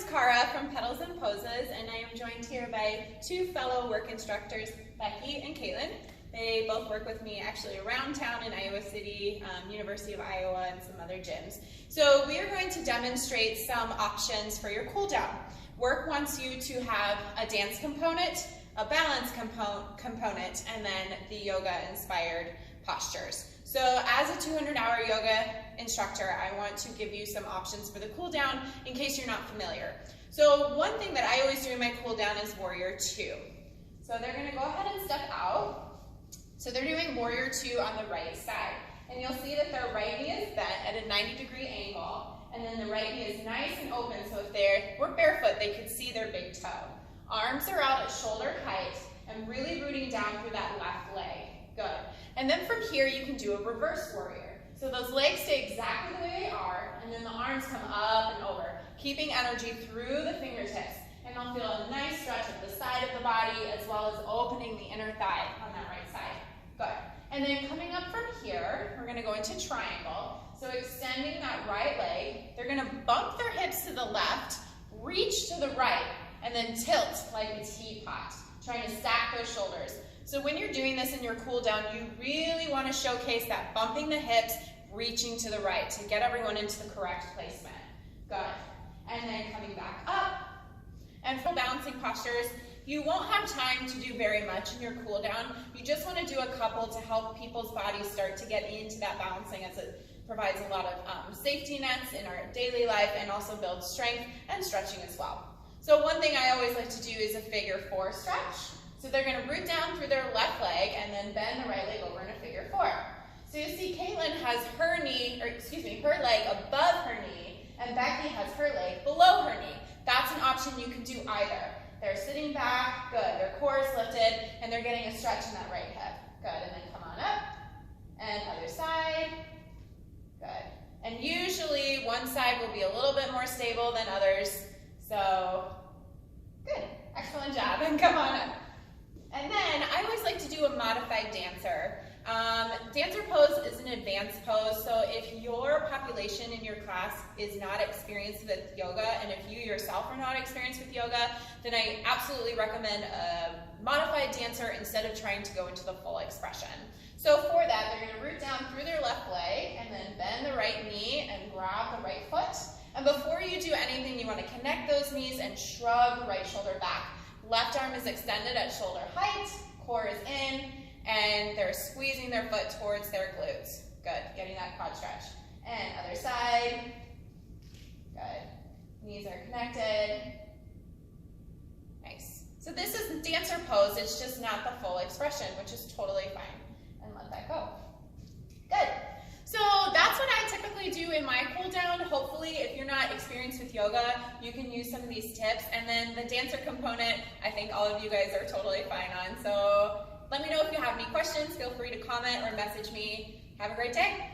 is Cara from Petals and Poses, and I am joined here by two fellow WERQ instructors, Becky and Caitlin. They both work with me actually around town in Iowa City, University of Iowa, and some other gyms. So we are going to demonstrate some options for your cool down. WERQ wants you to have a dance component, a balance component, and then the yoga-inspired postures. So as a 200-hour yoga instructor, I want to give you some options for the cool down in case you're not familiar. So one thing that I always do in my cool down is Warrior 2. So they're going to go ahead and step out. So they're doing Warrior 2 on the right side. And you'll see that their right knee is bent at a 90-degree angle, and then the right knee is nice and open, so if they were barefoot, they could see their big toe. Arms are out at shoulder height and really rooting down through that left leg. Good. And then from here, you can do a reverse warrior. So those legs stay exactly the way they are, and then the arms come up and over, keeping energy through the fingertips. And you'll feel a nice stretch at the side of the body, as well as opening the inner thigh on that right side. Good. And then coming up from here, we're going to go into triangle. So extending that right leg, they're going to bump their hips to the left, reach to the right, and then tilt like a teapot, trying to stack those shoulders. So when you're doing this in your cool down, you really want to showcase that bumping the hips, reaching to the right to get everyone into the correct placement. Good. And then coming back up. And for balancing postures, you won't have time to do very much in your cool down. You just want to do a couple to help people's bodies start to get into that balancing, as it provides a lot of safety nets in our daily life and also builds strength and stretching as well. So one thing I always like to do is a figure 4 stretch. So they're going to root down through their left leg and then bend the right leg over in a figure 4. So you see Caitlin has her leg above her knee, and Becky has her leg below her knee. That's an option you can do either. They're sitting back, good, their core is lifted, and they're getting a stretch in that right hip. Good, and then come on up, and other side, good. And usually one side will be a little bit more stable than others, so good, excellent job, and come on up. And then I always like to do a modified dancer. Dancer pose is an advanced pose, so if your population in your class is not experienced with yoga, and if you yourself are not experienced with yoga, then I absolutely recommend a modified dancer instead of trying to go into the full expression. So for that, they're going to root down through their left leg and then bend the right knee and grab the right foot. And before you do anything, you want to connect those knees and shrug the right shoulder back. Left arm is extended at shoulder height, core is in, and they're squeezing their foot towards their glutes. Good, getting that quad stretch. And other side, good. Knees are connected. Nice. So this is dancer pose, it's just not the full expression, which is totally fine. And let that go. Good. So that's what I typically do in my cool down. Hopefully, if you're not experienced with yoga, you can use some of these tips. And then the dancer component, I think all of you guys are totally fine on. So let me know if you have any questions. Feel free to comment or message me. Have a great day.